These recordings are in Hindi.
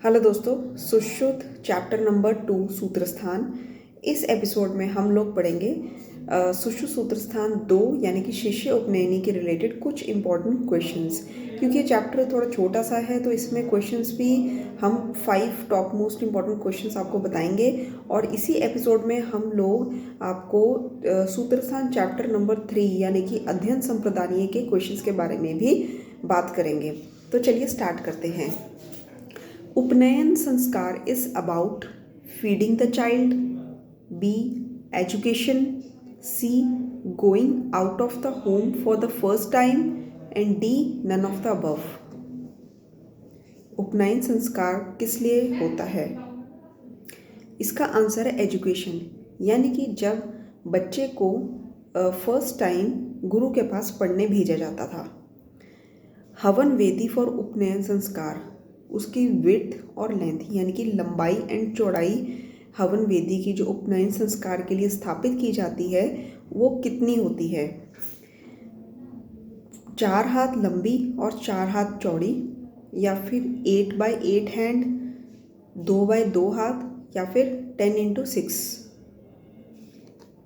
हेलो दोस्तों, सुश्रुत चैप्टर नंबर 2 सूत्रस्थान। इस एपिसोड में हम लोग पढ़ेंगे सुश्रुत सूत्रस्थान 2 यानी कि शिष्य उपनयनी के रिलेटेड कुछ इम्पॉर्टेंट क्वेश्चंस। क्योंकि ये चैप्टर थोड़ा छोटा सा है तो इसमें क्वेश्चंस भी हम 5 टॉप मोस्ट इम्पॉर्टेंट क्वेश्चंस आपको बताएंगे। और इसी एपिसोड में हम लोग आपको सूत्रस्थान चैप्टर नंबर 3 यानी कि अध्ययन संप्रदानीय के क्वेश्चंस के बारे में भी बात करेंगे। तो चलिए स्टार्ट करते हैं। उपनयन संस्कार is about feeding the child, B education, C going out of the home for the first time and D none of the above. उपनयन संस्कार किस लिए होता है? इसका आंसर है एजुकेशन, यानी कि जब बच्चे को फर्स्ट टाइम गुरु के पास पढ़ने भेजा जाता था। हवन वेदी फॉर उपनयन संस्कार, उसकी विड्थ और लेंथ यानी कि लंबाई एंड चौड़ाई हवन वेदी की जो उपनयन संस्कार के लिए स्थापित की जाती है वो कितनी होती है? 4 हाथ लंबी और 4 हाथ चौड़ी, या फिर 8 बाई 8 हैंड, 2 बाई 2 हाथ, या फिर 10 × 6।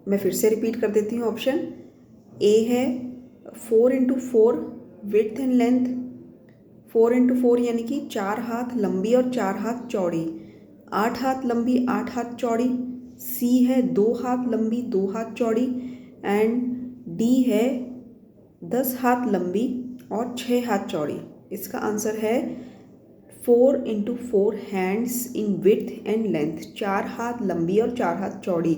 मैं फिर से रिपीट कर देती हूँ। ऑप्शन ए है 4 × 4 विड्थ एंड लेंथ, 4 × 4 यानी कि 4 हाथ लंबी और 4 हाथ चौड़ी, 8 हाथ लंबी 8 हाथ चौड़ी, सी है 2 हाथ लंबी 2 हाथ चौड़ी, एंड डी है 10 हाथ लंबी और 6 हाथ चौड़ी। इसका आंसर है 4 × 4 hands in width and length, 4 हाथ लंबी और 4 हाथ चौड़ी,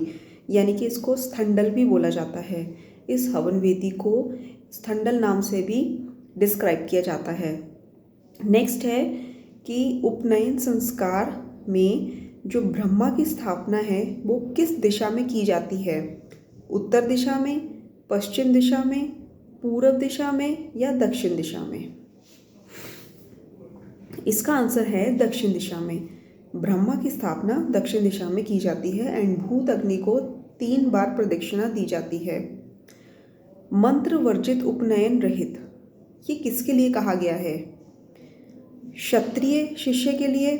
यानी कि इसको स्थंडल भी बोला जाता है। इस हवन वेदी को स्थंडल नाम से भी डिस्क्राइब किया जाता है। नेक्स्ट है कि उपनयन संस्कार में जो ब्रह्मा की स्थापना है वो किस दिशा में की जाती है? उत्तर दिशा में, पश्चिम दिशा में, पूर्व दिशा में या दक्षिण दिशा में? इसका आंसर है दक्षिण दिशा में। ब्रह्मा की स्थापना दक्षिण दिशा में की जाती है एंड भूत अग्नि को 3 बार प्रदक्षिणा दी जाती है। मंत्र वर्जित उपनयन रहित, ये किसके लिए कहा गया है? क्षत्रिय शिष्य के लिए,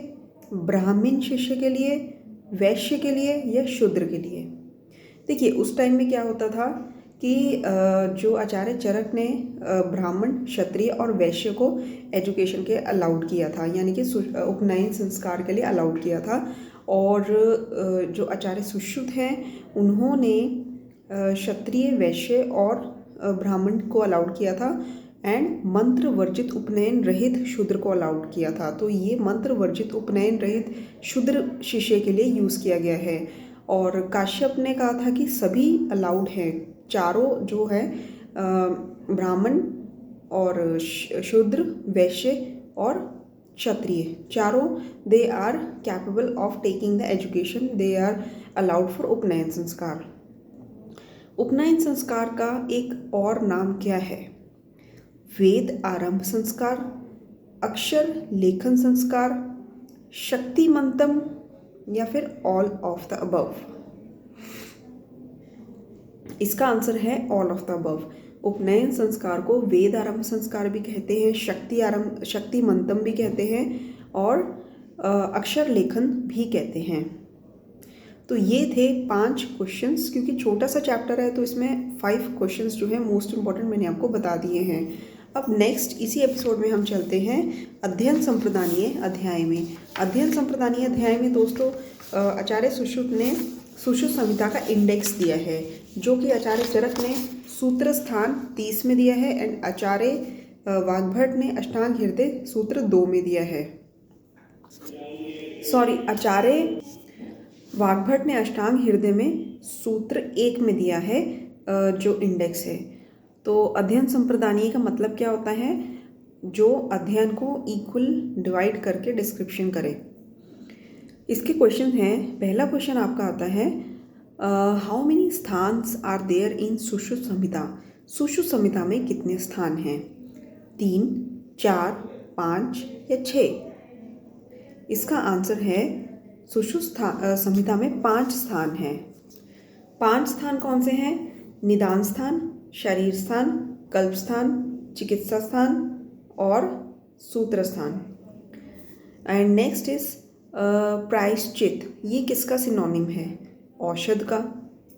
ब्राह्मण शिष्य के लिए, वैश्य के लिए या शूद्र के लिए? देखिए, उस टाइम में क्या होता था कि जो आचार्य चरक ने ब्राह्मण, क्षत्रिय और वैश्य को एजुकेशन के अलाउड किया था, यानी कि उपनयन संस्कार के लिए अलाउड किया था। और जो आचार्य सुश्रुत हैं उन्होंने क्षत्रिय, वैश्य और ब्राह्मण को अलाउड किया था एंड मंत्र वर्जित उपनयन रहित शूद्र को अलाउड किया था। तो ये मंत्र वर्जित उपनयन रहित शूद्र शिष्य के लिए यूज़ किया गया है। और काश्यप ने कहा था कि सभी अलाउड हैं, चारों जो है ब्राह्मण और शूद्र, वैश्य और क्षत्रिय, चारों they are capable of taking the education, they are allowed for उपनयन संस्कार। उपनयन संस्कार का एक और नाम क्या है? वेद आरंभ संस्कार, अक्षर लेखन संस्कार, शक्ति मंतम या फिर ऑल ऑफ द अबव? इसका आंसर है ऑल ऑफ द अबव। उपनयन संस्कार को वेद आरंभ संस्कार भी कहते हैं, शक्ति मंतम भी कहते हैं और अक्षर लेखन भी कहते हैं। तो ये थे 5 क्वेश्चंस। क्योंकि छोटा सा चैप्टर है तो इसमें 5 क्वेश्चंस जो है मोस्ट इम्पॉर्टेंट मैंने आपको बता दिए हैं। अब नेक्स्ट इसी एपिसोड में हम चलते हैं अध्ययन संप्रदानीय अध्याय में। अध्ययन संप्रदानीय अध्याय में दोस्तों आचार्य सुश्रुत ने सुश्रुत संहिता का इंडेक्स दिया है, जो कि आचार्य चरक ने सूत्र स्थान 30 में दिया है एंड आचार्य वाग्भट ने अष्टांग हृदय सूत्र 2 में दिया है। आचार्य वाग्भट ने अष्टांग हृदय में सूत्र 1 में दिया है जो इंडेक्स है। तो अध्ययन संप्रदानीय का मतलब क्या होता है? जो अध्ययन को इक्वल डिवाइड करके डिस्क्रिप्शन करे। इसके क्वेश्चन हैं। पहला क्वेश्चन आपका आता है how many sthans are there in Sushruta Samhita? Sushruta Samhita में कितने स्थान हैं? 3, 4, 5 या 6? इसका आंसर है सुश्रुत संहिता में 5 स्थान हैं। 5 स्थान कौन से हैं? निदान स्थान, शरीर स्थान, कल्प स्थान, चिकित्सा स्थान और सूत्र स्थान। एंड नेक्स्ट इज प्रायश्चित, ये किसका सिनोनिम है? औषध का,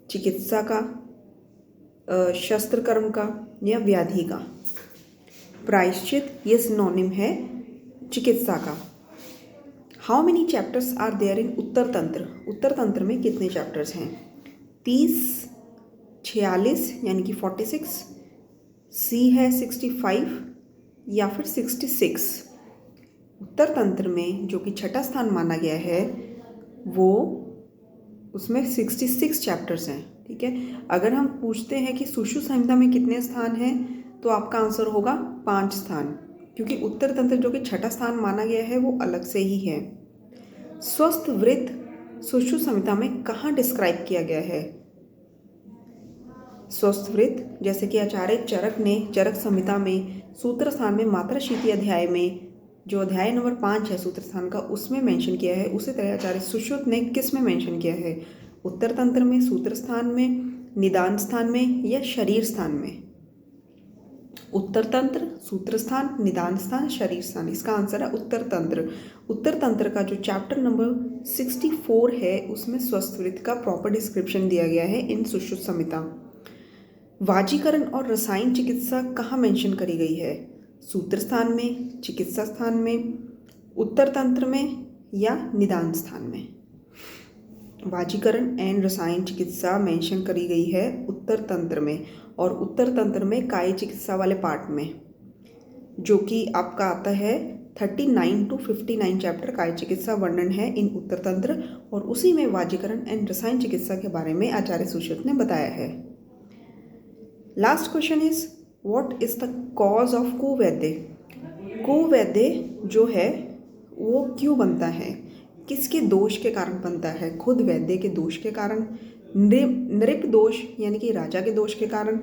चिकित्सा का, शस्त्र कर्म का या व्याधि का? प्रायश्चित ये सिनोनिम है चिकित्सा का। How many chapters are there in Uttar Tantra? Uttar तंत्र में कितने चैप्टर्स हैं? 30, 46 यानी कि 46, सी है 65 या फिर 66। उत्तर तंत्र में जो कि छठा स्थान माना गया है वो उसमें 66 चैप्टर्स हैं। ठीक है, अगर हम पूछते हैं कि सुश्रुत संहिता में कितने स्थान हैं तो आपका आंसर होगा 5 स्थान, क्योंकि उत्तर तंत्र जो कि छठा स्थान माना गया है वो अलग से ही है। स्वस्थ वृत्त सुश्रुत संहिता में कहाँ डिस्क्राइब किया गया है? स्वस्थ वृत्त जैसे कि आचार्य चरक ने चरक संहिता में सूत्र स्थान में मात्रा शीति अध्याय में जो अध्याय नंबर 5 है सूत्र स्थान का उसमें मेंशन किया है। उसी तरह आचार्य सुश्रुत ने किस में मेंशन किया है? उत्तर तंत्र में, सूत्र स्थान में, निदान स्थान में या शरीर स्थान में? उत्तर तंत्र, सूत्र स्थान, निदान स्थान, शरीर स्थान। इसका आंसर है उत्तर तंत्र। उत्तर तंत्र का जो चैप्टर नंबर 64 है उसमें स्वस्थ वृत्त का प्रॉपर डिस्क्रिप्शन दिया गया है इन सुश्रुत संहिता। वाजीकरण और रसायन चिकित्सा कहाँ मेंशन करी गई है? सूत्र स्थान में, चिकित्सा स्थान में, उत्तर तंत्र में या निदान स्थान में? वाजीकरण एंड रसायन चिकित्सा मेंशन करी गई है उत्तर तंत्र में, और उत्तर तंत्र में काय चिकित्सा वाले पार्ट में, जो कि आपका आता है 39 to 59 चैप्टर काय चिकित्सा वर्णन है इन उत्तर तंत्र, और उसी में वाजीकरण एंड रसायन चिकित्सा के बारे में आचार्य सुश्रुत ने बताया है। Last question is what is the cause of कुवैद्य? कुवैद्य जो है वो क्यों बनता है, किसके दोष के कारण बनता है? खुद वैद्य के दोष के कारण, नृप दोष यानी कि राजा के दोष के कारण,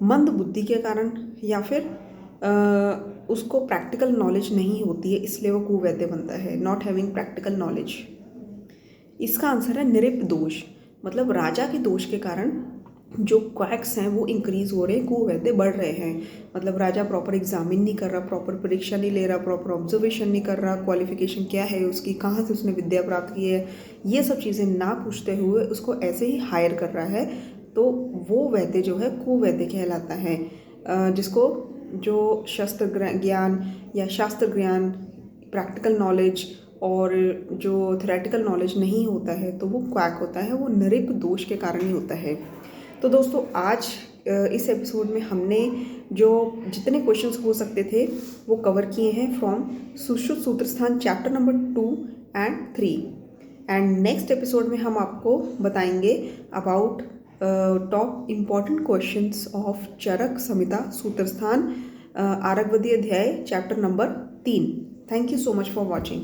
मंद बुद्धि के कारण, या फिर उसको प्रैक्टिकल नॉलेज नहीं होती है इसलिए वो कुवैद्य बनता है, नॉट हैविंग प्रैक्टिकल नॉलेज। इसका आंसर है नृप दोष, मतलब राजा के दोष के कारण जो क्वैक्स हैं वो इंक्रीज हो रहे हैं, कुवैद्य बढ़ रहे हैं। मतलब राजा प्रॉपर एग्जामिन नहीं कर रहा, प्रॉपर परीक्षा नहीं ले रहा, प्रॉपर ऑब्जर्वेशन नहीं कर रहा, क्वालिफिकेशन क्या है उसकी, कहाँ से उसने विद्या प्राप्त की है, ये सब चीज़ें ना पूछते हुए उसको ऐसे ही हायर कर रहा है, तो वो वैद्य जो है कुवैद्य कहलाता है। जिसको जो शस्त्र ज्ञान या शास्त्र ज्ञान, प्रैक्टिकल नॉलेज और जो थ्योरेटिकल नॉलेज नहीं होता है तो वो क्वैक होता है, वो नृप दोष के कारण ही होता है। तो दोस्तों आज इस एपिसोड में हमने जो जितने क्वेश्चंस हो सकते थे वो कवर किए हैं from Sushruta Sutra Sthana chapter number 2 and 3। And next episode में हम आपको बताएंगे about top important questions of Charaka Samhita Sutra Sthana आरगवदी अध्याय chapter number 3। Thank you so much for watching.